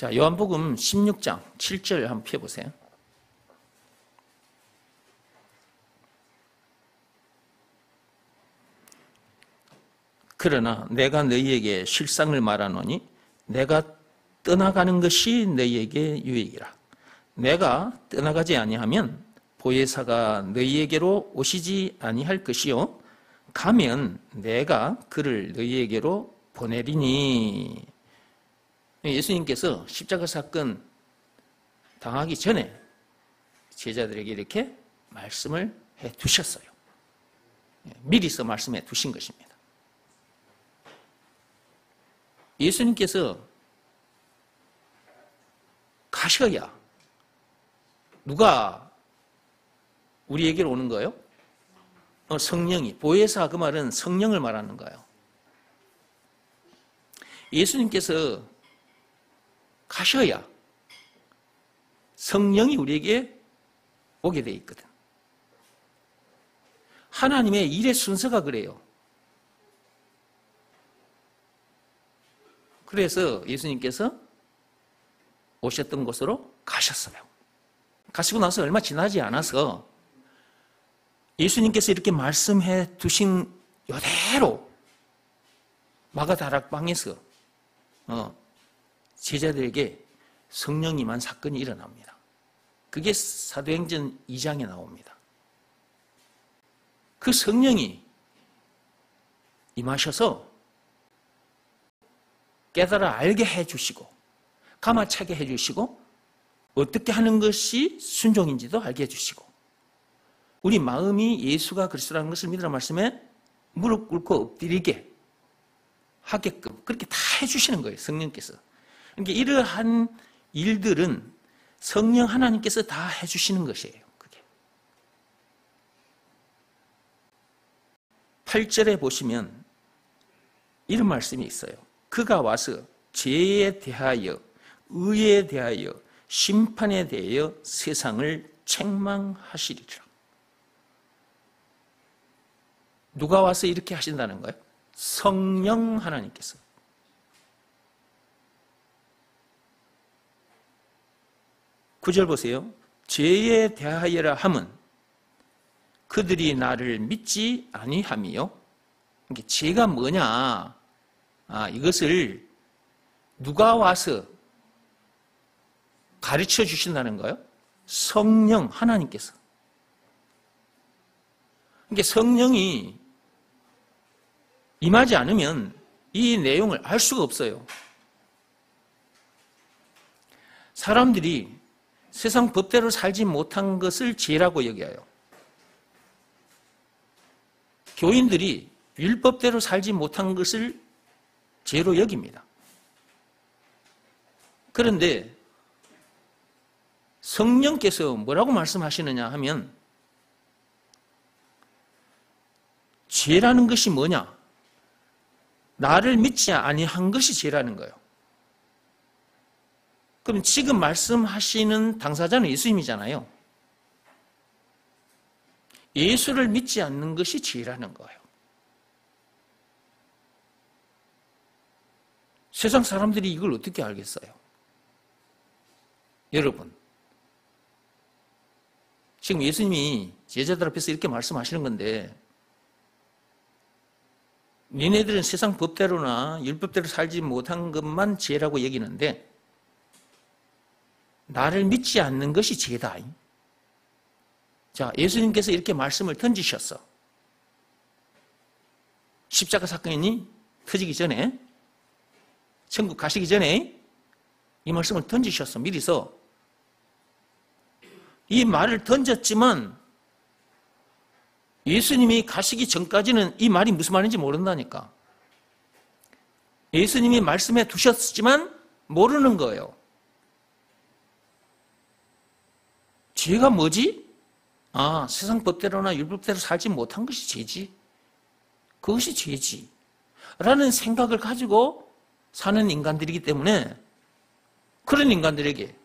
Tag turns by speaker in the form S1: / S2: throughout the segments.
S1: 자, 요한복음 16장 7절 한번 펴보세요. 그러나 내가 너희에게 실상을 말하노니 내가 떠나가는 것이 너희에게 유익이라. 내가 떠나가지 아니하면 보혜사가 너희에게로 오시지 아니할 것이요 가면 내가 그를 너희에게로 보내리니. 예수님께서 십자가 사건 당하기 전에 제자들에게 이렇게 말씀을 해 두셨어요. 미리서 말씀해 두신 것입니다. 예수님께서 가셔야 누가 우리에게로 오는 거예요? 성령이. 보혜사, 그 말은 성령을 말하는 거예요. 예수님께서 가셔야 성령이 우리에게 오게 돼 있거든. 하나님의 일의 순서가 그래요. 그래서 예수님께서 오셨던 곳으로 가셨어요. 가시고 나서 얼마 지나지 않아서 예수님께서 이렇게 말씀해 두신 이대로 마가다락방에서 제자들에게 성령이 임한 사건이 일어납니다. 그게 사도행전 2장에 나옵니다. 그 성령이 임하셔서 깨달아 알게 해주시고 가마차게 해주시고 어떻게 하는 것이 순종인지도 알게 해주시고 우리 마음이 예수가 그리스도라는 것을 믿으라는 말씀에 무릎 꿇고 엎드리게 하게끔 그렇게 다 해주시는 거예요. 성령께서. 그러니까 이러한 일들은 성령 하나님께서 다 해주시는 것이에요. 그게. 8절에 보시면 이런 말씀이 있어요. 그가 와서 죄에 대하여 의에 대하여 심판에 대하여 세상을 책망하시리라. 누가 와서 이렇게 하신다는 거예요? 성령 하나님께서. 구절 보세요. 죄에 대하여라 함은 그들이 나를 믿지 아니함이요. 이게 죄가 뭐냐? 이것을 누가 와서 가르쳐 주신다는 거예요? 성령 하나님께서. 그러니까 성령이 임하지 않으면 이 내용을 알 수가 없어요. 사람들이 세상 법대로 살지 못한 것을 죄라고 여겨요. 교인들이 율법대로 살지 못한 것을 죄로 여깁니다. 그런데 성령께서 뭐라고 말씀하시느냐 하면 죄라는 것이 뭐냐? 나를 믿지 아니한 것이 죄라는 거예요. 그럼 지금 말씀하시는 당사자는 예수님이잖아요. 예수를 믿지 않는 것이 죄라는 거예요. 세상 사람들이 이걸 어떻게 알겠어요? 여러분, 지금 예수님이 제자들 앞에서 이렇게 말씀하시는 건데 니네들은 세상 법대로나 율법대로 살지 못한 것만 죄라고 여기는데 나를 믿지 않는 것이 죄다. 자, 예수님께서 이렇게 말씀을 던지셨어. 십자가 사건이 터지기 전에, 천국 가시기 전에 이 말씀을 던지셨어. 미리서. 이 말을 던졌지만 예수님이 가시기 전까지는 이 말이 무슨 말인지 모른다니까. 예수님이 말씀해 두셨지만 모르는 거예요. 죄가 뭐지? 세상 법대로나 율법대로 살지 못한 것이 죄지. 그것이 죄지. 라는 생각을 가지고 사는 인간들이기 때문에 그런 인간들에게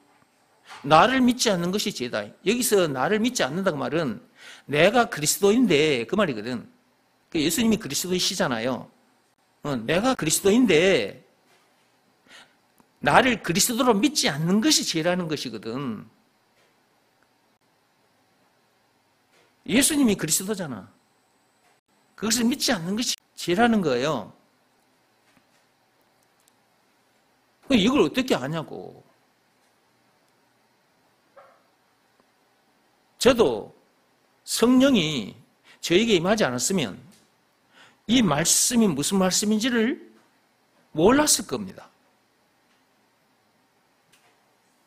S1: 나를 믿지 않는 것이 죄다. 여기서 나를 믿지 않는다고 말은 내가 그리스도인데 그 말이거든. 예수님이 그리스도이시잖아요. 내가 그리스도인데 나를 그리스도로 믿지 않는 것이 죄라는 것이거든. 예수님이 그리스도잖아. 그것을 믿지 않는 것이 죄라는 거예요. 이걸 어떻게 아냐고. 저도 성령이 저에게 임하지 않았으면 이 말씀이 무슨 말씀인지를 몰랐을 겁니다.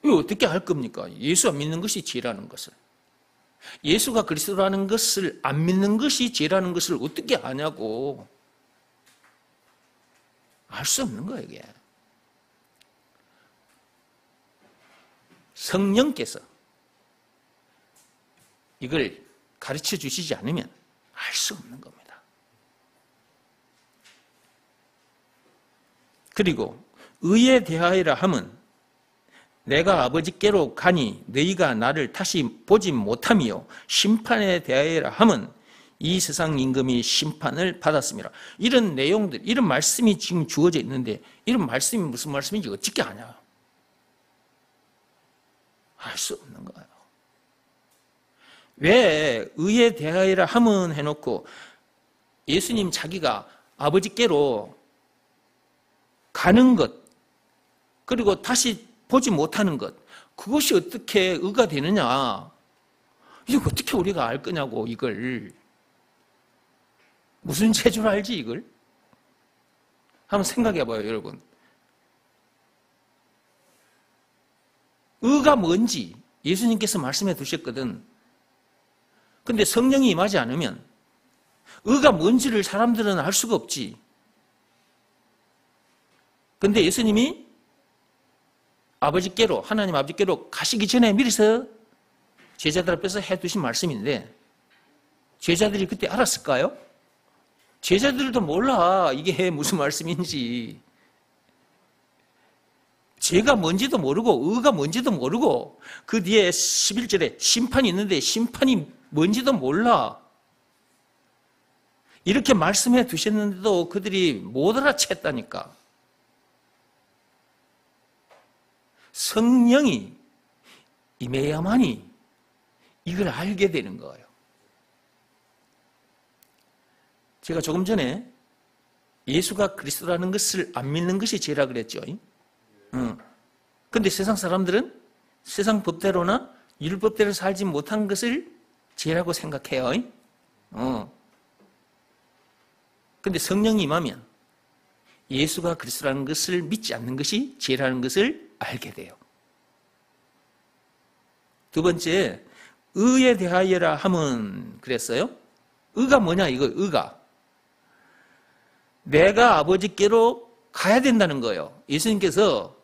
S1: 이거 어떻게 알 겁니까? 예수 안 믿는 것이 죄라는 것을. 예수가 그리스도라는 것을 안 믿는 것이 죄라는 것을 어떻게 아냐고. 알 수 없는 거예요, 이게. 성령께서 이걸 가르쳐 주시지 않으면 알 수 없는 겁니다. 그리고 의에 대하여라 함은 내가 아버지께로 가니 너희가 나를 다시 보지 못하며 심판에 대하여라 함은 이 세상 임금이 심판을 받았습니다. 이런 내용들, 이런 말씀이 지금 주어져 있는데 이런 말씀이 무슨 말씀인지 어떻게 아냐? 알 수 없는 거예요. 왜 의에 대하여라 함은 해놓고 예수님 자기가 아버지께로 가는 것, 그리고 다시 보지 못하는 것, 그것이 어떻게 의가 되느냐? 이거 어떻게 우리가 알 거냐고, 이걸. 무슨 재주를 알지, 이걸? 한번 생각해 봐요, 여러분. 의가 뭔지 예수님께서 말씀해 두셨거든. 근데 성령이 임하지 않으면 의가 뭔지를 사람들은 알 수가 없지. 근데 예수님이 아버지께로, 하나님 아버지께로 가시기 전에 미리서 제자들 앞에서 해두신 말씀인데 제자들이 그때 알았을까요? 제자들도 몰라 이게 무슨 말씀인지. 죄가 뭔지도 모르고 의가 뭔지도 모르고 그 뒤에 11절에 심판이 있는데 심판이 뭔지도 몰라. 이렇게 말씀해 두셨는데도 그들이 못 알아챘다니까. 성령이 임해야만이 이걸 알게 되는 거예요. 제가 조금 전에 예수가 그리스도라는 것을 안 믿는 것이 죄라 그랬죠. 근데 세상 사람들은 세상 법대로나 율법대로 살지 못한 것을 죄라고 생각해요. 근데 성령이 임하면 예수가 그리스도라는 것을 믿지 않는 것이 죄라는 것을 알게 돼요. 두 번째, 의에 대하여라 함은 그랬어요. 의가 뭐냐, 이거, 의가. 내가 아버지께로 가야 된다는 거예요. 예수님께서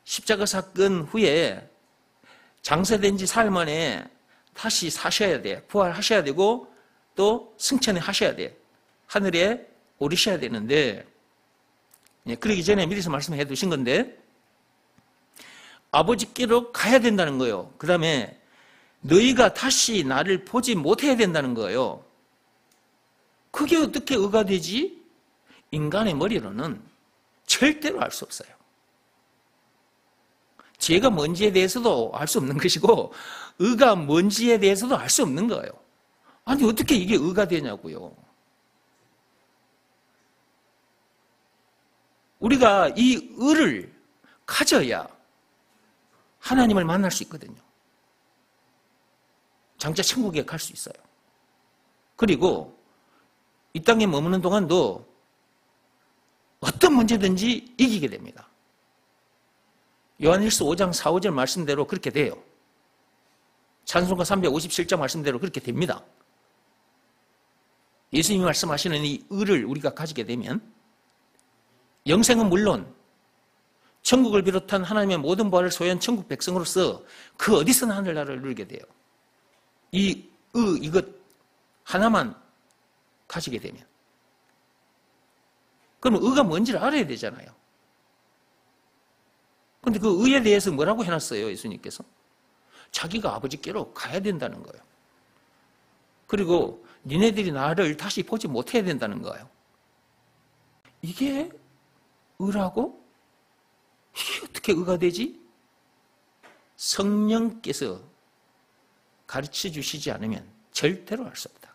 S1: 십자가 사건 후에 장사된 지 사흘 만에 다시 사셔야 돼. 부활하셔야 되고 또 승천을 하셔야 돼. 하늘에 오르셔야 되는데, 그러기 전에 미리서 말씀해 두신 건데, 아버지께로 가야 된다는 거예요. 그 다음에 너희가 다시 나를 보지 못해야 된다는 거예요. 그게 어떻게 의가 되지? 인간의 머리로는 절대로 알 수 없어요. 죄가 뭔지에 대해서도 알 수 없는 것이고 의가 뭔지에 대해서도 알 수 없는 거예요. 아니 어떻게 이게 의가 되냐고요. 우리가 이 의를 가져야 하나님을 만날 수 있거든요. 장차 천국에 갈 수 있어요. 그리고 이 땅에 머무는 동안도 어떤 문제든지 이기게 됩니다. 요한일서 5장 4, 5절 말씀대로 그렇게 돼요. 찬송가 357장 말씀대로 그렇게 됩니다. 예수님이 말씀하시는 이 의를 우리가 가지게 되면 영생은 물론 천국을 비롯한 하나님의 모든 부활을 소유한 천국 백성으로서 그 어디서나 하늘나라를 누리게 돼요. 이것 하나만 가지게 되면. 그럼 의가 뭔지를 알아야 되잖아요. 그런데 그 의에 대해서 뭐라고 해놨어요, 예수님께서? 자기가 아버지께로 가야 된다는 거예요. 그리고 니네들이 나를 다시 보지 못해야 된다는 거예요. 이게 의라고? 이게 어떻게 의가 되지? 성령께서 가르쳐 주시지 않으면 절대로 할 수 없다.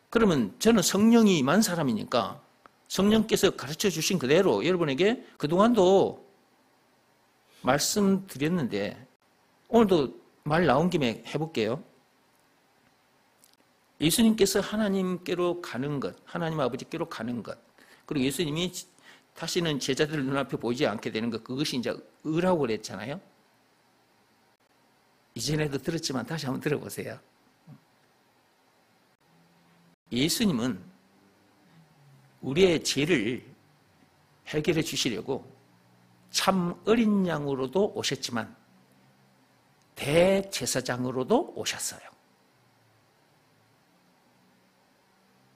S1: 그러면 저는 성령이 임한 사람이니까 성령께서 가르쳐 주신 그대로 여러분에게 그동안도 말씀드렸는데 오늘도 말 나온 김에 해볼게요. 예수님께서 하나님께로 가는 것, 하나님 아버지께로 가는 것, 그리고 예수님이 다시는 제자들 눈앞에 보이지 않게 되는 것, 그것이 이제 의라고 그랬잖아요. 이전에도 들었지만 다시 한번 들어보세요. 예수님은 우리의 죄를 해결해 주시려고 참 어린 양으로도 오셨지만 대제사장으로도 오셨어요.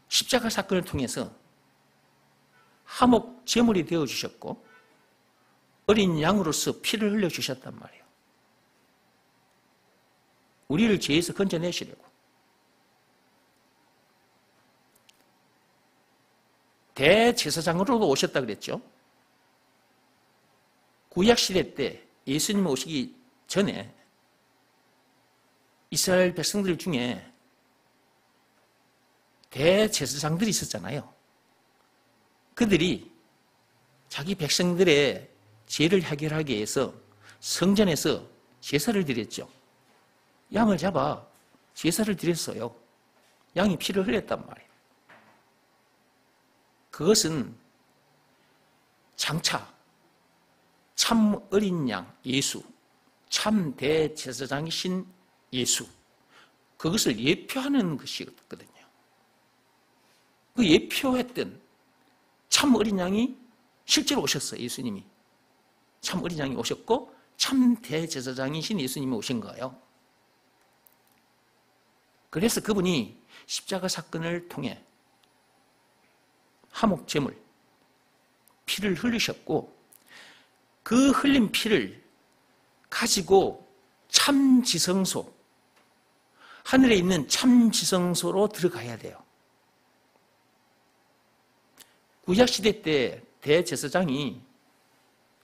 S1: 십자가 사건을 통해서 화목 제물이 되어주셨고 어린 양으로서 피를 흘려주셨단 말이에요. 우리를 죄에서 건져내시려고. 대제사장으로도 오셨다 그랬죠. 구약시대 때 예수님 오시기 전에 이스라엘 백성들 중에 대제사장들이 있었잖아요. 그들이 자기 백성들의 죄를 해결하기 위해서 성전에서 제사를 드렸죠. 양을 잡아 제사를 드렸어요. 양이 피를 흘렸단 말이에요. 그것은 장차 참 어린 양 예수, 참 대제사장이신 예수, 그것을 예표하는 것이거든요. 그 예표했던 참 어린 양이 실제로 오셨어요. 예수님이 참 어린 양이 오셨고 참 대제사장이신 예수님이 오신 거예요. 그래서 그분이 십자가 사건을 통해 화목제물, 피를 흘리셨고 그 흘린 피를 가지고 참지성소, 하늘에 있는 참지성소로 들어가야 돼요. 구약시대 때 대제사장이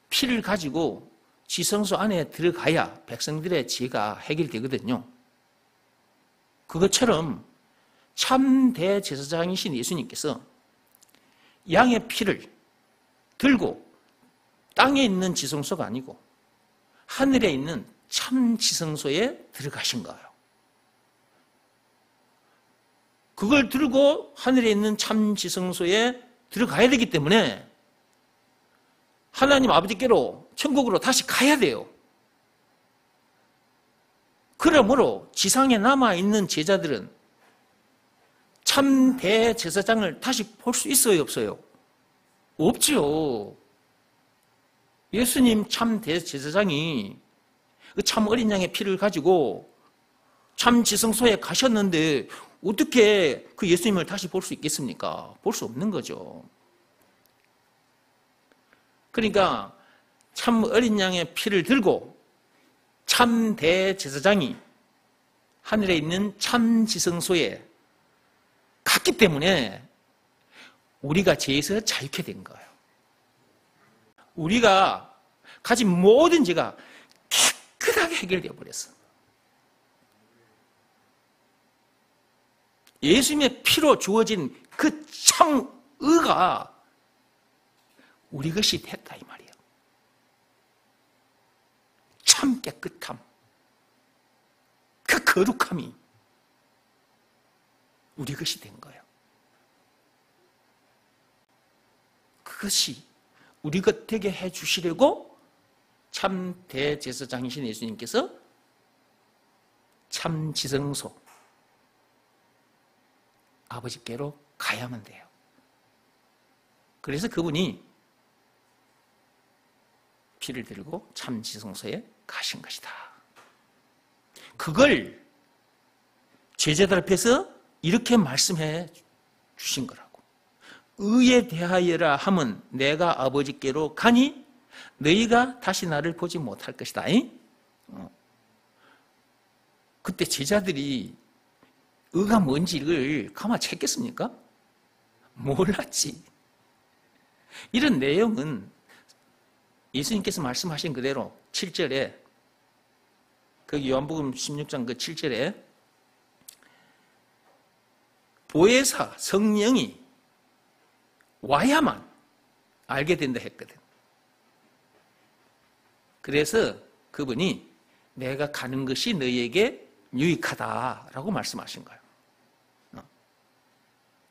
S1: 피를 가지고 지성소 안에 들어가야 백성들의 죄가 해결되거든요. 그것처럼 참 대제사장이신 예수님께서 양의 피를 들고 땅에 있는 지성소가 아니고 하늘에 있는 참 지성소에 들어가신 거예요. 그걸 들고 하늘에 있는 참 지성소에 들어가야 되기 때문에 하나님 아버지께로 천국으로 다시 가야 돼요. 그러므로 지상에 남아있는 제자들은 참 대제사장을 다시 볼 수 있어요, 없어요? 없죠. 예수님 참 대제사장이 그 참 어린 양의 피를 가지고 참 지성소에 가셨는데 어떻게 그 예수님을 다시 볼 수 있겠습니까? 볼 수 없는 거죠. 그러니까 참 어린 양의 피를 들고 참 대제사장이 하늘에 있는 참 지성소에 갔기 때문에 우리가 죄에서 자유케 된 거예요. 우리가 가진 모든 죄가 깨끗하게 해결되어 버렸어. 예수님의 피로 주어진 그 참의가 우리 것이 됐다 이 말이에요. 참 깨끗함, 그 거룩함이 우리 것이 된 거예요. 그것이 우리 것 되게 해주시려고 참 대제사장이신 예수님께서 참 지성소 아버지께로 가야만 돼요. 그래서 그분이 피를 들고 참 지성소에 가신 것이다. 그걸 제자들 앞에서 이렇게 말씀해 주신 거라고. 의에 대하여라 함은 내가 아버지께로 가니 너희가 다시 나를 보지 못할 것이다. 그때 제자들이 의가 뭔지를 가만 챘겠습니까? 몰랐지. 이런 내용은 예수님께서 말씀하신 그대로 7절에 그 요한복음 16장 그 7절에 보혜사 성령이 와야만 알게 된다 했거든. 그래서 그분이 내가 가는 것이 너희에게 유익하다라고 말씀하신 거예요.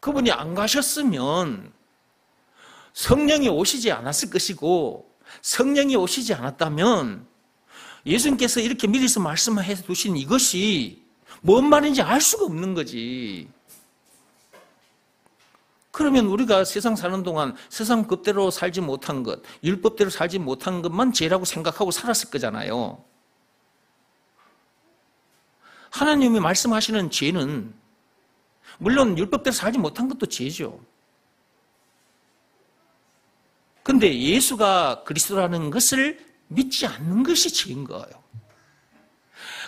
S1: 그분이 안 가셨으면 성령이 오시지 않았을 것이고, 성령이 오시지 않았다면 예수님께서 이렇게 미리서 말씀해 두신 이것이 뭔 말인지 알 수가 없는 거지. 그러면 우리가 세상 사는 동안 세상 법대로 살지 못한 것, 율법대로 살지 못한 것만 죄라고 생각하고 살았을 거잖아요. 하나님이 말씀하시는 죄는 물론 율법대로 살지 못한 것도 죄죠. 근데 예수가 그리스도라는 것을 믿지 않는 것이 죄인 거예요.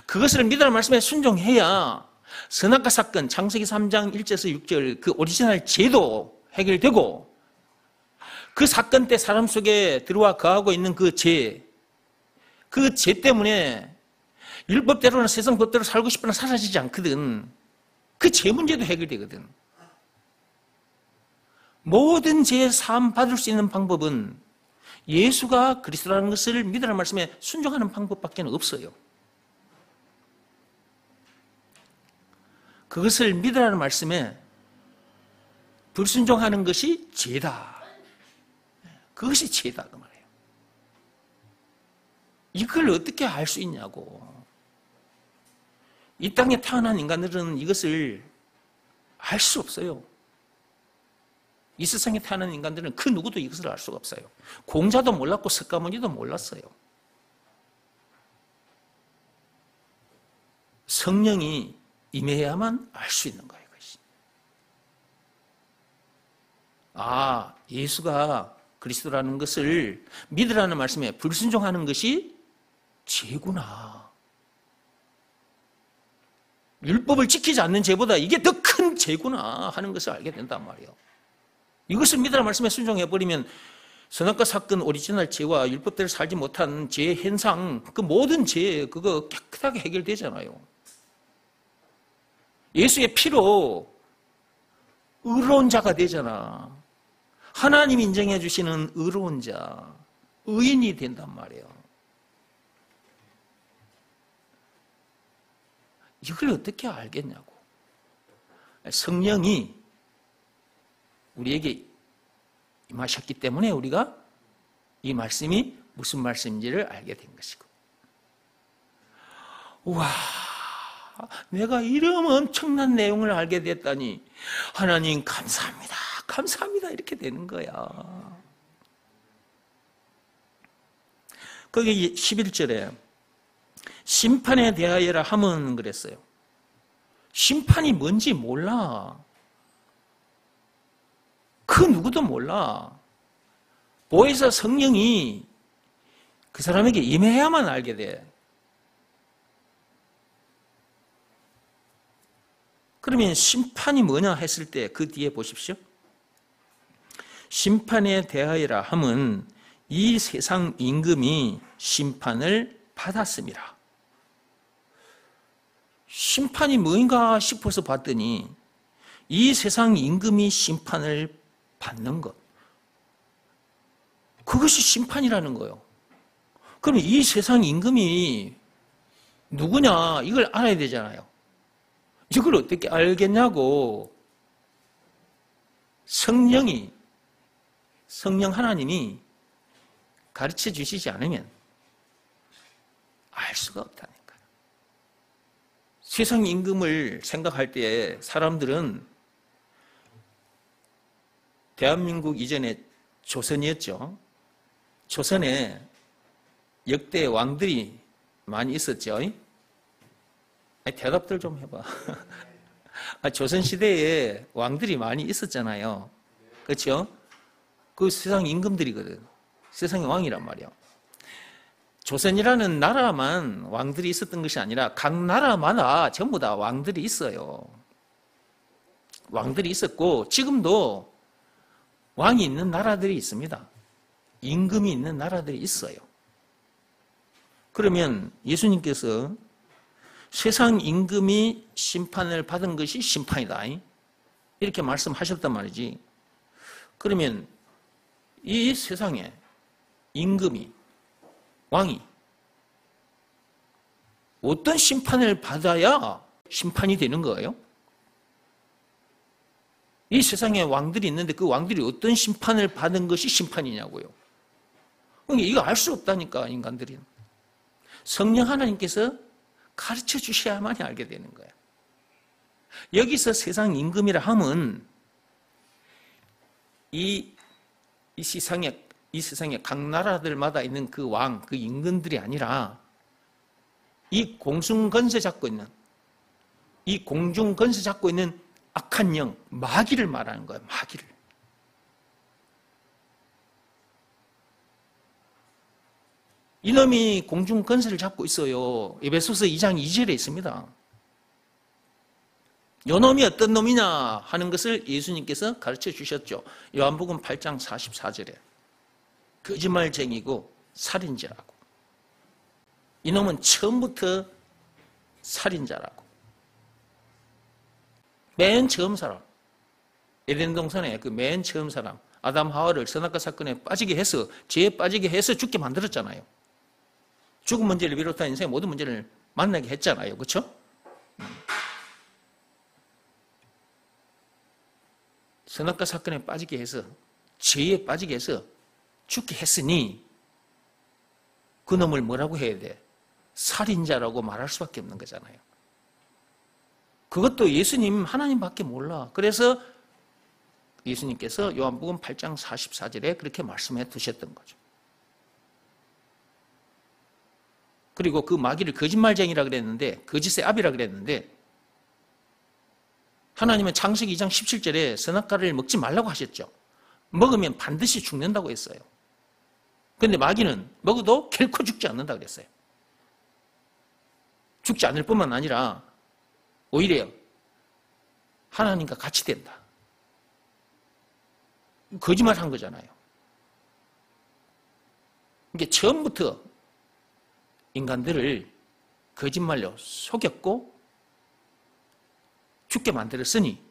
S1: 그것을 믿으라는 말씀에 순종해야 선악과 사건, 창세기 3장 1절에서 6절 그 오리지널 죄도 해결되고, 그 사건 때 사람 속에 들어와 거하고 있는 그 죄 때문에 율법대로나 세상 법대로 살고 싶으나 사라지지 않거든. 그 죄 문제도 해결되거든. 모든 죄 사함 받을 수 있는 방법은 예수가 그리스도라는 것을 믿으라는 말씀에 순종하는 방법밖에 없어요. 그것을 믿으라는 말씀에 불순종하는 것이 죄다. 그것이 죄다 그 말이에요. 이걸 어떻게 알 수 있냐고. 이 땅에 태어난 인간들은 이것을 알 수 없어요. 이 세상에 태어난 인간들은 그 누구도 이것을 알 수가 없어요. 공자도 몰랐고 석가모니도 몰랐어요. 성령이 임해야만 알 수 있는 거예요. 이것이. 아, 예수가 그리스도라는 것을 믿으라는 말씀에 불순종하는 것이 죄구나. 율법을 지키지 않는 죄보다 이게 더 큰 죄구나 하는 것을 알게 된단 말이에요. 이것을 믿으라는 말씀에 순종해버리면 선악과 사건 오리지널 죄와 율법대로 살지 못한 죄 현상, 그 모든 죄 그거 깨끗하게 해결되잖아요. 예수의 피로 의로운 자가 되잖아. 하나님이 인정해 주시는 의로운 자, 의인이 된단 말이에요. 이걸 어떻게 알겠냐고. 성령이 우리에게 임하셨기 때문에 우리가 이 말씀이 무슨 말씀인지를 알게 된 것이고. 우와, 내가 이런 엄청난 내용을 알게 됐다니 하나님 감사합니다. 감사합니다. 이렇게 되는 거야. 거기 11절에 심판에 대하여라 하면 그랬어요. 심판이 뭔지 몰라. 그 누구도 몰라. 보혜사 성령이 그 사람에게 임해야만 알게 돼. 그러면 심판이 뭐냐 했을 때 그 뒤에 보십시오. 심판에 대하여라 함은 이 세상 임금이 심판을 받았습니다. 심판이 뭐인가 싶어서 봤더니 이 세상 임금이 심판을 받는 것, 그것이 심판이라는 거예요. 그럼 이 세상 임금이 누구냐 이걸 알아야 되잖아요. 이걸 어떻게 알겠냐고. 성령 하나님이 가르쳐 주시지 않으면 알 수가 없다니까요. 세상 임금을 생각할 때 사람들은 대한민국 이전에 조선이었죠. 조선에 역대 왕들이 많이 있었죠. 대답들 좀 해봐. 조선시대에 왕들이 많이 있었잖아요. 그렇죠? 그 세상 임금들이거든. 세상의 왕이란 말이야. 조선이라는 나라만 왕들이 있었던 것이 아니라 각 나라마다 전부 다 왕들이 있어요. 왕들이 있었고 지금도 왕이 있는 나라들이 있습니다. 임금이 있는 나라들이 있어요. 그러면 예수님께서 세상 임금이 심판을 받은 것이 심판이다, 이렇게 말씀하셨단 말이지. 그러면 이 세상에 임금이, 왕이 어떤 심판을 받아야 심판이 되는 거예요? 이 세상에 왕들이 있는데 그 왕들이 어떤 심판을 받은 것이 심판이냐고요. 그러니까 이거 알 수 없다니까, 인간들이. 성령 하나님께서 가르쳐 주셔야만이 알게 되는 거예요. 여기서 세상 임금이라 함은 이 세상에 각 나라들마다 있는 그 왕, 그 임금들이 아니라 이 공중 권세 잡고 있는, 이 공중 권세 잡고 있는 악한 영, 마귀를 말하는 거예요. 마귀를. 이놈이 공중 권세를 잡고 있어요. 에베소서 2장 2절에 있습니다. 이놈이 어떤 놈이냐 하는 것을 예수님께서 가르쳐 주셨죠. 요한복음 8장 44절에 거짓말쟁이고 살인자라고. 이놈은 처음부터 살인자라고. 맨 처음 사람, 에덴 동산에 그 맨 처음 사람 아담 하와를 선악과 사건에 빠지게 해서, 죄에 빠지게 해서 죽게 만들었잖아요. 죽은 문제를 비롯한 인생의 모든 문제를 만나게 했잖아요. 그렇죠? 선악과 사건에 빠지게 해서, 죄에 빠지게 해서 죽게 했으니 그 놈을 뭐라고 해야 돼? 살인자라고 말할 수밖에 없는 거잖아요. 그것도 예수님 하나님밖에 몰라. 그래서 예수님께서 요한복음 8장 44절에 그렇게 말씀해 두셨던 거죠. 그리고 그 마귀를 거짓말쟁이라 그랬는데, 거짓의 아비라 그랬는데, 하나님은 창세기 2장 17절에 선악과를 먹지 말라고 하셨죠. 먹으면 반드시 죽는다고 했어요. 그런데 마귀는 먹어도 결코 죽지 않는다 그랬어요. 죽지 않을 뿐만 아니라 오히려 하나님과 같이 된다. 거짓말 한 거잖아요. 이게 처음부터 인간들을 거짓말로 속였고 죽게 만들었으니,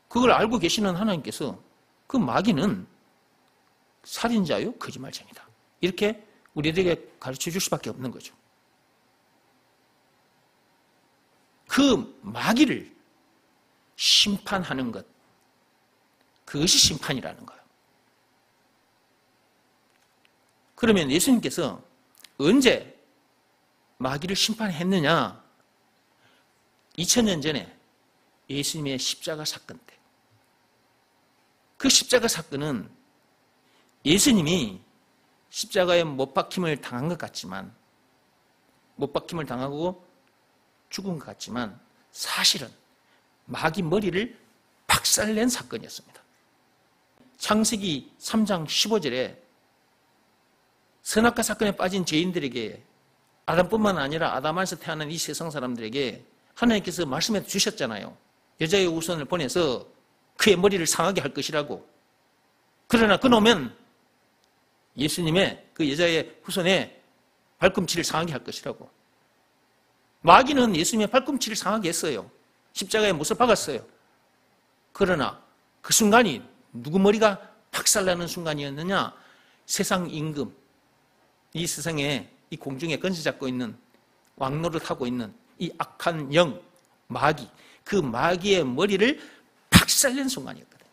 S1: 그걸 알고 계시는 하나님께서 그 마귀는 살인자요 거짓말쟁이다, 이렇게 우리에게 가르쳐 줄 수밖에 없는 거죠. 그 마귀를 심판하는 것, 그것이 심판이라는 거예요. 그러면 예수님께서 언제 마귀를 심판했느냐? 2000년 전에 예수님의 십자가 사건 때. 그 십자가 사건은 예수님이 십자가에 못 박힘을 당한 것 같지만, 못 박힘을 당하고 죽은 것 같지만, 사실은 마귀 머리를 박살낸 사건이었습니다. 창세기 3장 15절에 선악과 사건에 빠진 죄인들에게, 아담뿐만 아니라 아담 안에서 태어난 이 세상 사람들에게 하나님께서 말씀해 주셨잖아요. 여자의 후손을 보내서 그의 머리를 상하게 할 것이라고. 그러나 그놈은 예수님의 그 여자의 후손의 발꿈치를 상하게 할 것이라고. 마귀는 예수님의 발꿈치를 상하게 했어요. 십자가에 못을 박았어요. 그러나 그 순간이 누구 머리가 박살나는 순간이었느냐? 세상 임금, 이 세상에 이 공중에 건세 잡고 있는, 왕노릇 하고 있는 이 악한 영, 마귀, 그 마귀의 머리를 박살낸 순간이었거든요.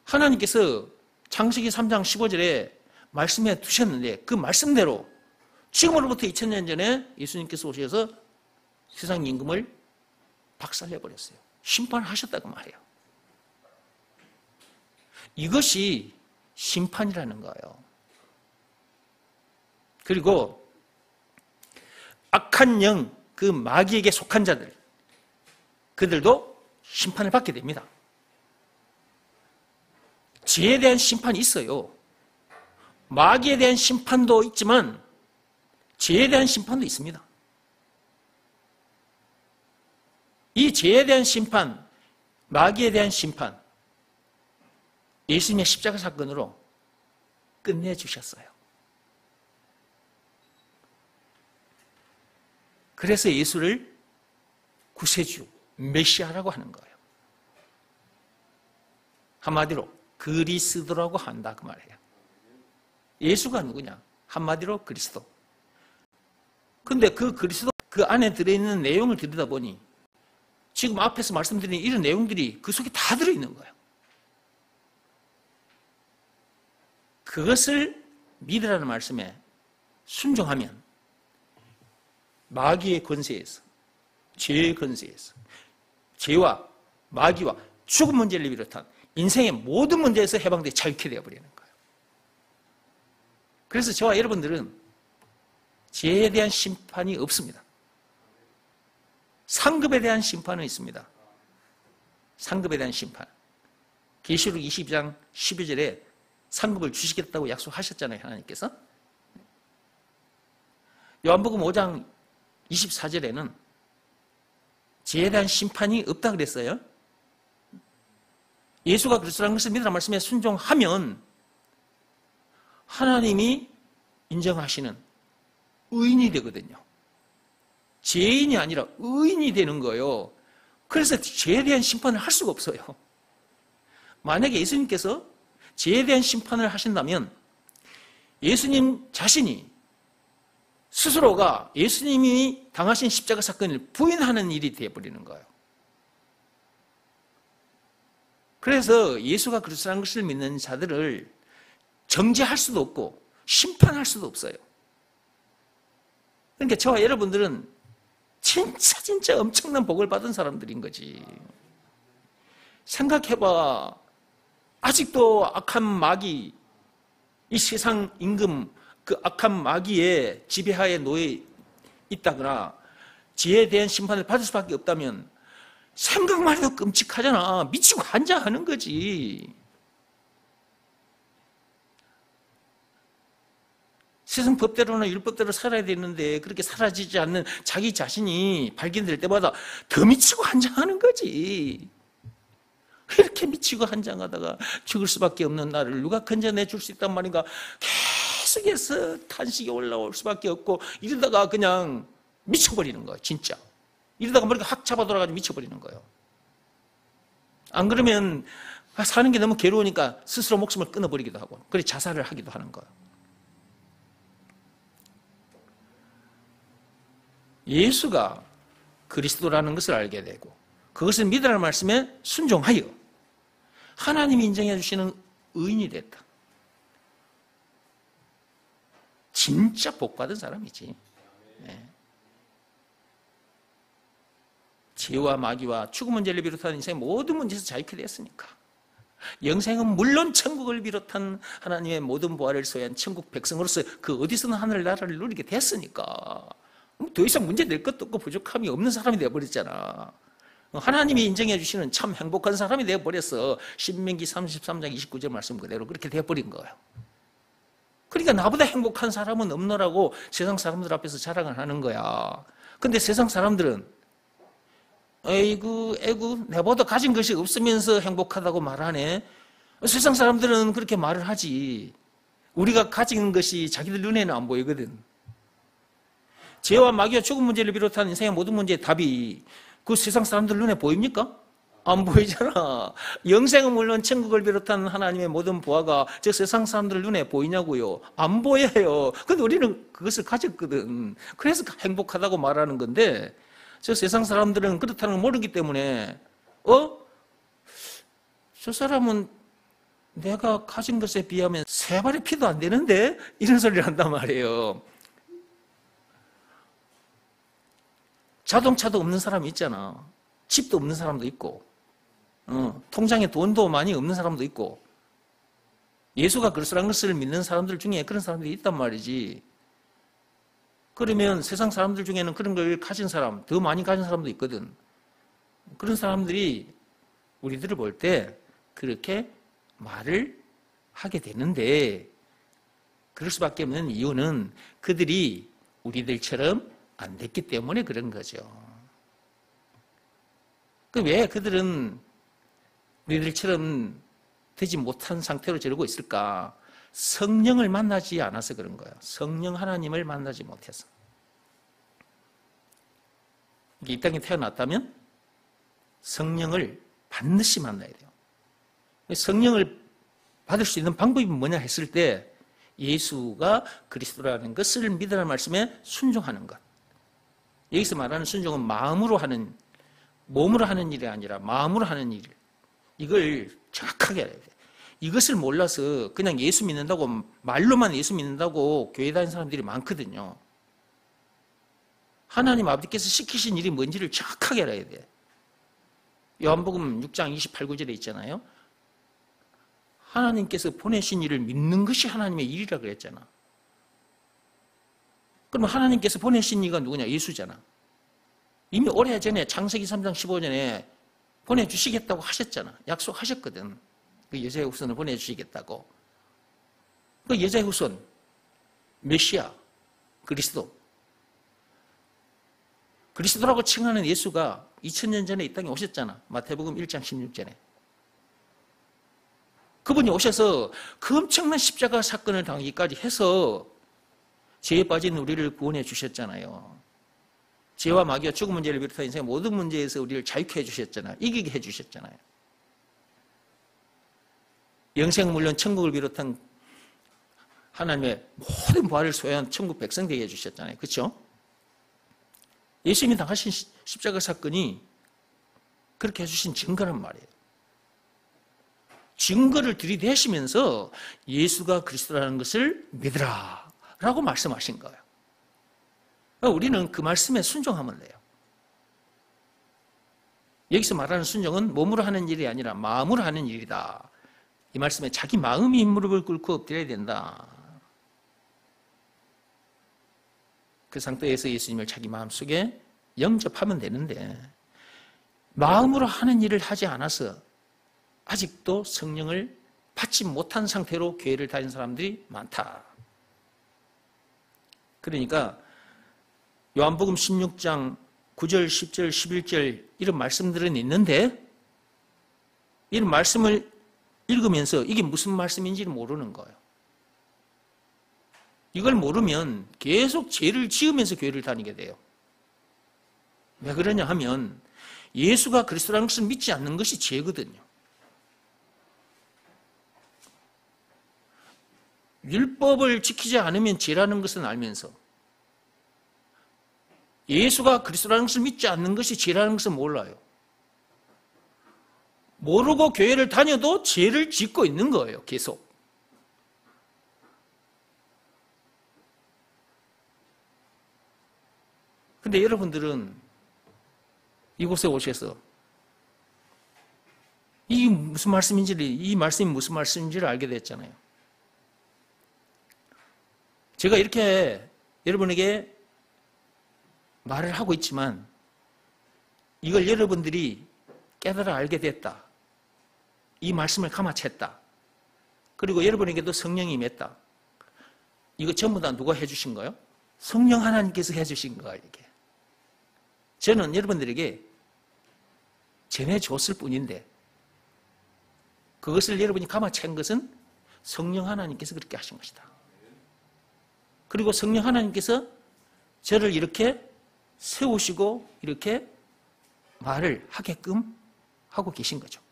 S1: 하나님께서 창세기 3장 15절에 말씀해 두셨는데, 그 말씀대로 지금으로부터 2000년 전에 예수님께서 오셔서 세상 임금을 박살내버렸어요. 심판하셨다고 말해요. 이것이 심판이라는 거예요. 그리고 악한 영, 그 마귀에게 속한 자들, 그들도 심판을 받게 됩니다. 죄에 대한 심판이 있어요. 마귀에 대한 심판도 있지만 죄에 대한 심판도 있습니다. 이 죄에 대한 심판, 마귀에 대한 심판, 예수님의 십자가 사건으로 끝내주셨어요. 그래서 예수를 구세주, 메시아라고 하는 거예요. 한마디로 그리스도라고 한다 그 말이에요. 예수가 누구냐? 한마디로 그리스도. 근데 그 그리스도 그 안에 들어있는 내용을 들여다보니 지금 앞에서 말씀드린 이런 내용들이 그 속에 다 들어있는 거예요. 그것을 믿으라는 말씀에 순종하면 마귀의 권세에서, 죄의 권세에서, 죄와 마귀와 죽음 문제를 비롯한 인생의 모든 문제에서 해방돼 자유케 되어버리는 거예요. 그래서 저와 여러분들은 죄에 대한 심판이 없습니다. 상급에 대한 심판은 있습니다. 상급에 대한 심판. 계시록 22장 12절에 상급을 주시겠다고 약속하셨잖아요, 하나님께서. 요한복음 5장 24절에는 죄에 대한 심판이 없다 그랬어요. 예수가 그리스도라는 것을 믿으라는 말씀에 순종하면 하나님이 인정하시는 의인이 되거든요. 죄인이 아니라 의인이 되는 거예요. 그래서 죄에 대한 심판을 할 수가 없어요. 만약에 예수님께서 죄에 대한 심판을 하신다면 예수님 자신이 스스로가 예수님이 당하신 십자가 사건을 부인하는 일이 되어버리는 거예요. 그래서 예수가 그리스도라는 것을 믿는 자들을 정죄할 수도 없고 심판할 수도 없어요. 그러니까 저와 여러분들은 진짜 엄청난 복을 받은 사람들인 거지. 생각해봐. 아직도 악한 마귀, 이 세상 임금, 그 악한 마귀의 지배하에 놓여 있다거나 죄에 대한 심판을 받을 수밖에 없다면 생각만 해도 끔찍하잖아. 미치고 환장하는 거지. 세상 법대로나 율법대로 살아야 되는데 그렇게 사라지지 않는 자기 자신이 발견될 때마다 더 미치고 환장하는 거지. 이렇게 미치고 환장하다가 죽을 수밖에 없는 나를 누가 건져내 줄 수 있단 말인가. 계속해서 탄식이 올라올 수밖에 없고 이러다가 그냥 미쳐버리는 거야, 진짜. 이러다가 머리가 확 잡아 돌아가지고 미쳐버리는 거예요. 안 그러면 사는 게 너무 괴로우니까 스스로 목숨을 끊어버리기도 하고 그래 자살을 하기도 하는 거예요. 예수가 그리스도라는 것을 알게 되고 그것을 믿으라는 말씀에 순종하여 하나님이 인정해 주시는 의인이 됐다. 진짜 복받은 사람이지. 네. 죄와 마귀와 죽음 문제를 비롯한 인생의 모든 문제에서 자유케 되었으니까 영생은 물론 천국을 비롯한 하나님의 모든 보화를 소유한 천국 백성으로서 그 어디서나 하늘나라를 누리게 됐으니까 더 이상 문제 낼 것도 없고 부족함이 없는 사람이 되어버렸잖아. 하나님이 인정해 주시는 참 행복한 사람이 되어버렸어. 신명기 33장 29절 말씀 그대로 그렇게 되어버린 거예요. 그러니까 나보다 행복한 사람은 없노라고 세상 사람들 앞에서 자랑을 하는 거야. 근데 세상 사람들은 에이구 내보다 가진 것이 없으면서 행복하다고 말하네. 세상 사람들은 그렇게 말을 하지. 우리가 가진 것이 자기들 눈에는 안 보이거든. 죄와 마귀와 죽음 문제를 비롯한 인생의 모든 문제의 답이 그 세상 사람들 눈에 보입니까? 안 보이잖아. 영생은 물론 천국을 비롯한 하나님의 모든 보화가 저 세상 사람들 눈에 보이냐고요? 안 보여요. 근데 우리는 그것을 가졌거든. 그래서 행복하다고 말하는 건데 저 세상 사람들은 그렇다는 걸 모르기 때문에 저 사람은 내가 가진 것에 비하면 세 발의 피도 안 되는데? 이런 소리를 한단 말이에요. 자동차도 없는 사람이 있잖아. 집도 없는 사람도 있고 통장에 돈도 많이 없는 사람도 있고 예수가 그리스도라는 것을 믿는 사람들 중에 그런 사람들이 있단 말이지. 그러면 세상 사람들 중에는 그런 걸 가진 사람, 더 많이 가진 사람도 있거든. 그런 사람들이 우리들을 볼 때 그렇게 말을 하게 되는데 그럴 수밖에 없는 이유는 그들이 우리들처럼 안 됐기 때문에 그런 거죠. 왜 그들은 우리들처럼 되지 못한 상태로 저러고 있을까? 성령을 만나지 않아서 그런 거예요. 성령 하나님을 만나지 못해서. 이 땅에 태어났다면 성령을 반드시 만나야 돼요. 성령을 받을 수 있는 방법이 뭐냐 했을 때 예수가 그리스도라는 것을 믿으라는 말씀에 순종하는 것. 여기서 말하는 순종은 마음으로 하는, 몸으로 하는 일이 아니라 마음으로 하는 일. 이걸 정확하게 알아야 돼요. 이것을 몰라서 그냥 예수 믿는다고, 말로만 예수 믿는다고 교회 다니는 사람들이 많거든요. 하나님 아버지께서 시키신 일이 뭔지를 정확하게 알아야 돼. 요한복음 6장 28, 9절에 있잖아요. 하나님께서 보내신 일을 믿는 것이 하나님의 일이라 그랬잖아. 그럼 하나님께서 보내신 이가 누구냐? 예수잖아. 이미 오래전에 창세기 3장 15절에 보내주시겠다고 하셨잖아. 약속하셨거든. 그 여자의 후손을 보내주시겠다고. 그 여자의 후손, 메시아, 그리스도. 그리스도라고 칭하는 예수가 2000년 전에 이 땅에 오셨잖아. 마태복음 1장 16절에. 그분이 오셔서 그 엄청난 십자가 사건을 당하기까지 해서 죄에 빠진 우리를 구원해 주셨잖아요. 죄와 마귀와 죽음 문제를 비롯한 인생의 모든 문제에서 우리를 자유케 해주셨잖아요. 이기게 해주셨잖아요. 영생 물론 천국을 비롯한 하나님의 모든 부활을 소유한 천국 백성 되게 해주셨잖아요. 그렇죠? 예수님이 당하신 십자가 사건이 그렇게 해주신 증거란 말이에요. 증거를 들이대시면서 예수가 그리스도라는 것을 믿으라 라고 말씀하신 거예요. 우리는 그 말씀에 순종하면 돼요. 여기서 말하는 순종은 몸으로 하는 일이 아니라 마음으로 하는 일이다. 이 말씀에 자기 마음이 무릎을 꿇고 엎드려야 된다. 그 상태에서 예수님을 자기 마음속에 영접하면 되는데 마음으로 하는 일을 하지 않아서 아직도 성령을 받지 못한 상태로 교회를 다니는 사람들이 많다. 그러니까 요한복음 16장 9절, 10절, 11절 이런 말씀들은 있는데 이런 말씀을 읽으면서 이게 무슨 말씀인지를 모르는 거예요. 이걸 모르면 계속 죄를 지으면서 교회를 다니게 돼요. 왜 그러냐 하면 예수가 그리스도라는 것을 믿지 않는 것이 죄거든요. 율법을 지키지 않으면 죄라는 것은 알면서 예수가 그리스도라는 것을 믿지 않는 것이 죄라는 것은 몰라요. 모르고 교회를 다녀도 죄를 짓고 있는 거예요. 계속. 근데 여러분들은 이곳에 오셔서 이 말씀이 무슨 말씀인지를 알게 됐잖아요. 제가 이렇게 여러분에게 말을 하고 있지만 이걸 여러분들이 깨달아 알게 됐다. 이 말씀을 가마챘다. 그리고 여러분에게도 성령이 임했다. 이거 전부 다 누가 해주신 거예요? 성령 하나님께서 해주신 거예요. 이게. 저는 여러분들에게 전해줬을 뿐인데 그것을 여러분이 가마챈 것은 성령 하나님께서 그렇게 하신 것이다. 그리고 성령 하나님께서 저를 이렇게 세우시고 이렇게 말을 하게끔 하고 계신 거죠.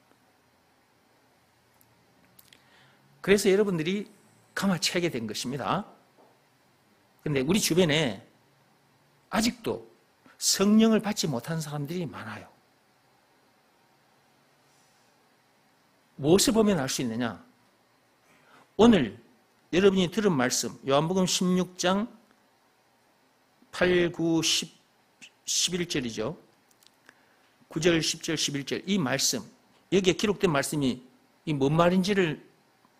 S1: 그래서 여러분들이 가마채게 된 것입니다. 그런데 우리 주변에 아직도 성령을 받지 못한 사람들이 많아요. 무엇을 보면 알 수 있느냐? 오늘 여러분이 들은 말씀, 요한복음 16장 8, 9, 10, 11절이죠. 9절, 10절, 11절 이 말씀, 여기에 기록된 말씀이 이 뭔 말인지를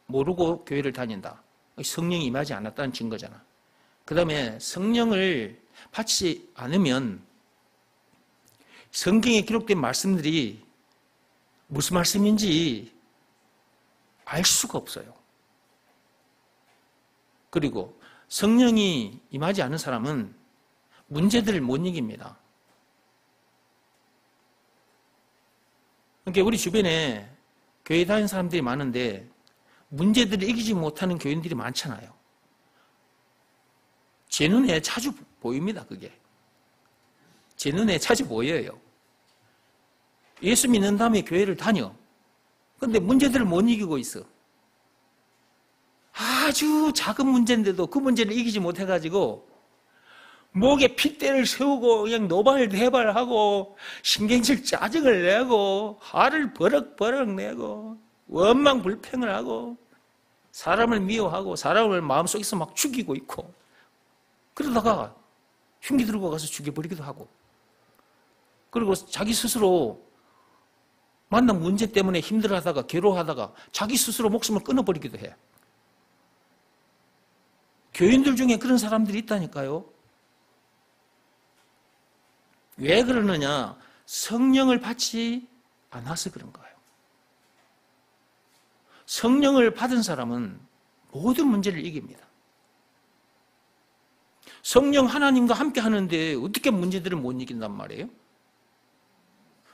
S1: 모르고 교회를 다닌다. 성령이 임하지 않았다는 증거잖아. 그 다음에 성령을 받지 않으면 성경에 기록된 말씀들이 무슨 말씀인지 알 수가 없어요. 그리고 성령이 임하지 않은 사람은 문제들을 못 이깁니다. 그러니까 우리 주변에 교회 다니는 사람들이 많은데 문제들을 이기지 못하는 교인들이 많잖아요. 제 눈에 자주 보입니다, 그게. 제 눈에 자주 보여요. 예수 믿는 다음에 교회를 다녀. 근데 문제들을 못 이기고 있어. 아주 작은 문제인데도 그 문제를 이기지 못해가지고 목에 핏대를 세우고 그냥 노발대발하고 신경질 짜증을 내고 화를 버럭버럭 내고 원망불평을 하고 사람을 미워하고 사람을 마음속에서 막 죽이고 있고 그러다가 흉기 들고 가서 죽여버리기도 하고 그리고 자기 스스로 만난 문제 때문에 힘들어하다가 괴로워하다가 자기 스스로 목숨을 끊어버리기도 해. 교인들 중에 그런 사람들이 있다니까요. 왜 그러느냐? 성령을 받지 않아서 그런 거예요. 성령을 받은 사람은 모든 문제를 이깁니다. 성령 하나님과 함께 하는데 어떻게 문제들을 못 이긴단 말이에요?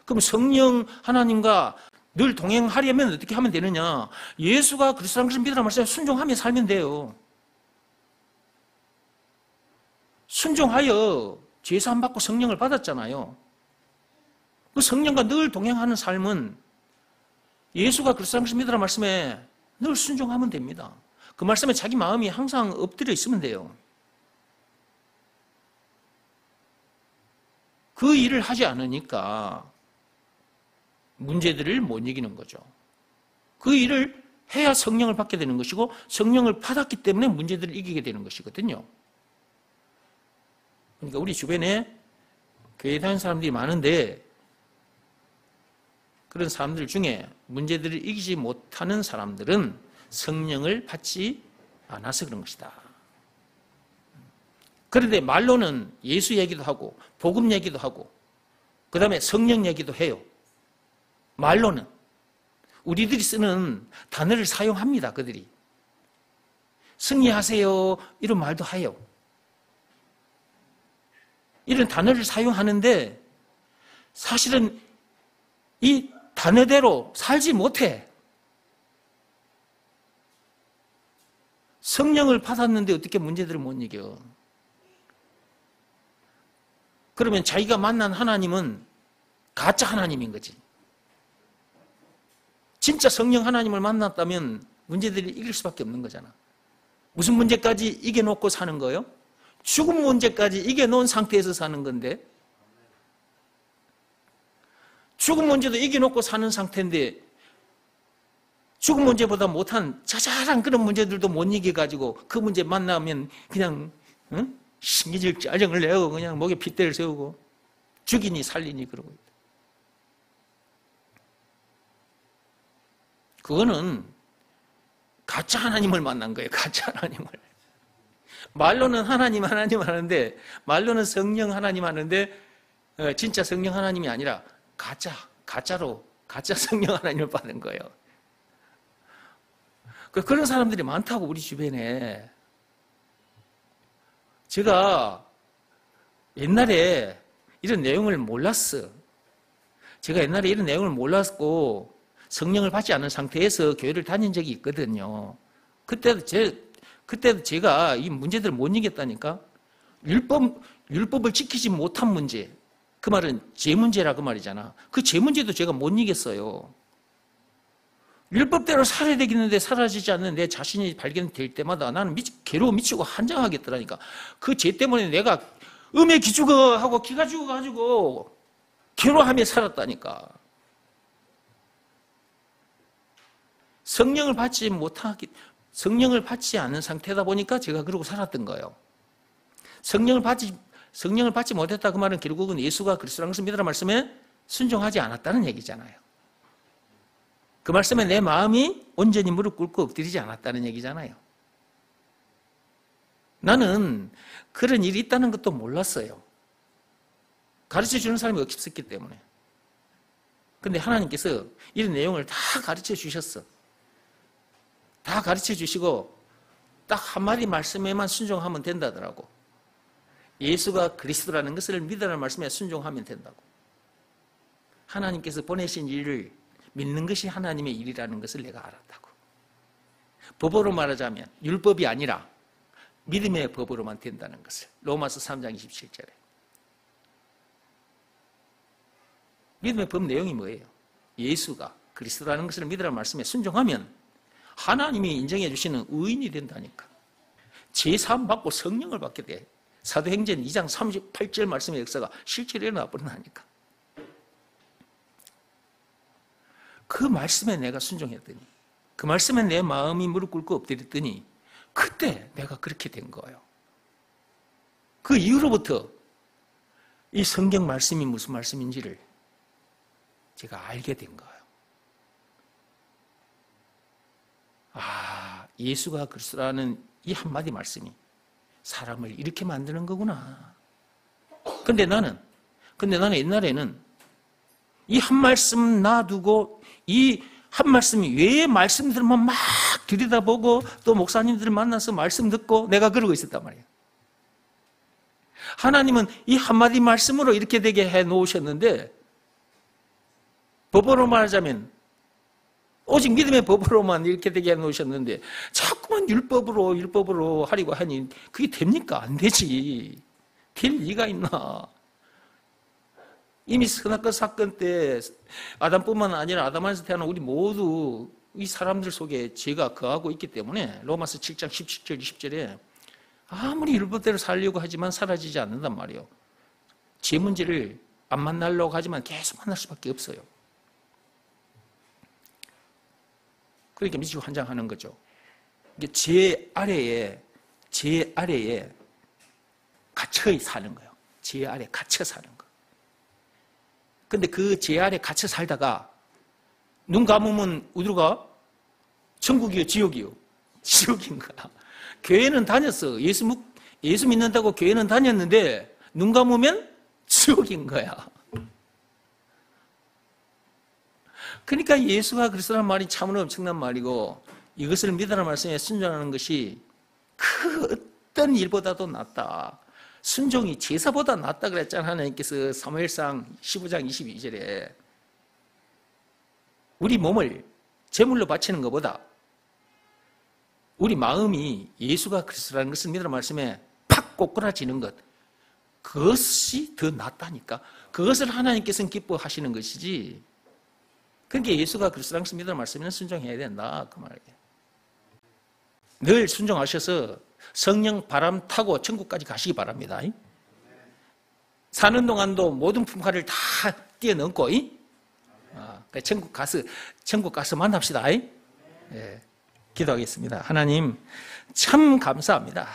S1: 그럼 성령 하나님과 늘 동행하려면 어떻게 하면 되느냐? 예수가 그리스도라는 것을 믿으라 말씀에 순종하며 살면 돼요. 순종하여 죄사함 받고 성령을 받았잖아요. 그 성령과 늘 동행하는 삶은 예수가 그리스도라는 것을 믿으라 말씀에 늘 순종하면 됩니다. 그 말씀에 자기 마음이 항상 엎드려 있으면 돼요. 그 일을 하지 않으니까 문제들을 못 이기는 거죠. 그 일을 해야 성령을 받게 되는 것이고 성령을 받았기 때문에 문제들을 이기게 되는 것이거든요. 그러니까 우리 주변에 교회 다니는 사람들이 많은데 그런 사람들 중에 문제들을 이기지 못하는 사람들은 성령을 받지 않아서 그런 것이다. 그런데 말로는 예수 얘기도 하고 복음 얘기도 하고 그 다음에 성령 얘기도 해요. 말로는 우리들이 쓰는 단어를 사용합니다. 그들이 승리하세요 이런 말도 해요. 이런 단어를 사용하는데 사실은 이 단어대로 살지 못해. 성령을 받았는데 어떻게 문제들을 못 이겨? 그러면 자기가 만난 하나님은 가짜 하나님인 거지. 진짜 성령 하나님을 만났다면 문제들이 이길 수밖에 없는 거잖아. 무슨 문제까지 이겨놓고 사는 거예요? 죽음 문제까지 이겨놓은 상태에서 사는 건데 죽음 문제도 이겨놓고 사는 상태인데 죽음 문제보다 못한 자잘한 그런 문제들도 못 이겨가지고 그 문제 만나면 그냥 신기질 짜증을 내고 그냥 목에 핏대를 세우고 죽이니 살리니 그러고 있다. 그거는 가짜 하나님을 만난 거예요. 가짜 하나님을. 말로는 하나님 하는데 말로는 성령 하나님 하는데 진짜 성령 하나님이 아니라 가짜로 가짜 성령 하나님을 받은 거예요. 그런 사람들이 많다고 우리 주변에. 제가 옛날에 이런 내용을 몰랐어. 제가 옛날에 이런 내용을 몰랐고 성령을 받지 않은 상태에서 교회를 다닌 적이 있거든요. 그때도 제가 이 문제들을 못 이겼다니까. 율법을 지키지 못한 문제. 그 말은 죄 문제라 그 말이잖아. 그 죄 문제도 제가 못 이겼어요. 율법대로 살아야 되겠는데 사라지지 않는 내 자신이 발견될 때마다 나는 괴로워 미치고 한장하겠더라니까. 그 죄 때문에 내가 음에 기 죽어 하고 기가 죽어가지고 괴로워하며 살았다니까. 성령을 받지 않은 상태다 보니까 제가 그러고 살았던 거예요. 성령을 받지 못했다 그 말은 결국은 예수가 그리스도라는 것을 믿으라 말씀에 순종하지 않았다는 얘기잖아요. 그 말씀에 내 마음이 온전히 무릎 꿇고 엎드리지 않았다는 얘기잖아요. 나는 그런 일이 있다는 것도 몰랐어요. 가르쳐 주는 사람이 없었기 때문에. 근데 하나님께서 이런 내용을 다 가르쳐 주셨어. 다 가르쳐 주시고 딱 한마디 말씀에만 순종하면 된다더라고. 예수가 그리스도라는 것을 믿으라는 말씀에 순종하면 된다고. 하나님께서 보내신 일을 믿는 것이 하나님의 일이라는 것을 내가 알았다고. 법으로 말하자면 율법이 아니라 믿음의 법으로만 된다는 것을. 로마서 3장 27절에. 믿음의 법 내용이 뭐예요? 예수가 그리스도라는 것을 믿으라는 말씀에 순종하면 하나님이 인정해 주시는 의인이 된다니까. 제사함 받고 성령을 받게 돼. 사도행전 2장 38절 말씀의 역사가 실제로 일어나 버린다니까. 그 말씀에 내가 순종했더니, 그 말씀에 내 마음이 무릎 꿇고 엎드렸더니 그때 내가 그렇게 된 거예요. 그 이후로부터 이 성경 말씀이 무슨 말씀인지를 제가 알게 된 거예요. 아, 예수가 그리스도라는 이 한마디 말씀이 사람을 이렇게 만드는 거구나. 근데 나는 옛날에는 이 한 말씀 놔두고 이 한 말씀 외의 말씀들만 막 들여다보고 또 목사님들을 만나서 말씀 듣고 내가 그러고 있었단 말이에요. 하나님은 이 한마디 말씀으로 이렇게 되게 해 놓으셨는데, 법으로 말하자면 오직 믿음의 법으로만 이렇게 되게 해 놓으셨는데 자꾸만 율법으로 하려고 하니 그게 됩니까? 안 되지. 될 리가 있나? 이미 선악과 사건 때 아담뿐만 아니라 아담 안에서 태어난 우리 모두 이 사람들 속에 죄가 거하고 있기 때문에 로마서 7장 17절 20절에 아무리 율법대로 살려고 하지만 사라지지 않는단 말이에요. 죄 문제를 안 만나려고 하지만 계속 만날 수밖에 없어요. 그러니까 미치고 환장하는 거죠. 이게 죄 아래에 갇혀 사는 거예요. 죄 아래 갇혀 사는 거. 근데 그 죄 아래 갇혀 살다가 눈 감으면 어디로 가? 천국이요, 지옥이요? 지옥인 거야. 교회는 다녔어. 예수 믿는다고 교회는 다녔는데 눈 감으면 지옥인 거야. 그러니까 예수가 그리스도라는 말이 참으로 엄청난 말이고, 이것을 믿으라는 말씀에 순종하는 것이 그 어떤 일보다도 낫다. 순종이 제사보다 낫다 그랬잖아요. 하나님께서 사무엘상 15장 22절에 우리 몸을 제물로 바치는 것보다 우리 마음이 예수가 그리스도라는 것을 믿으라는 말씀에 팍 꼬꾸라지는 것, 그것이 더 낫다니까. 그것을 하나님께서는 기뻐하시는 것이지. 그러니까 예수가 그리스도라는 것을 믿으라는 말씀에는 순종해야 된다, 그 말이에요. 늘 순종하셔서 성령 바람 타고 천국까지 가시기 바랍니다. 사는 동안도 모든 풍파를 다 뛰어넘고 천국 가서 만납시다. 기도하겠습니다. 하나님 참 감사합니다.